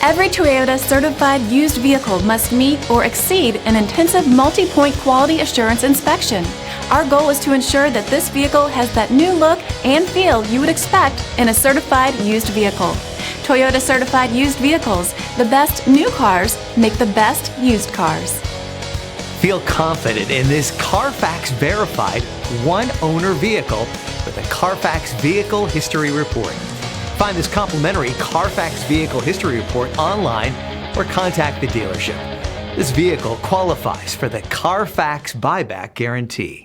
Every Toyota certified used vehicle must meet or exceed an intensive multi-point quality assurance inspection. Our goal is to ensure that this vehicle has that new look and feel you would expect in a certified used vehicle. Toyota certified used vehicles. The best new cars make the best used cars. Feel confident in this Carfax verified one-owner vehicle with a Carfax Vehicle History Report. Find this complimentary Carfax Vehicle History Report online or contact the dealership. This vehicle qualifies for the Carfax Buyback Guarantee.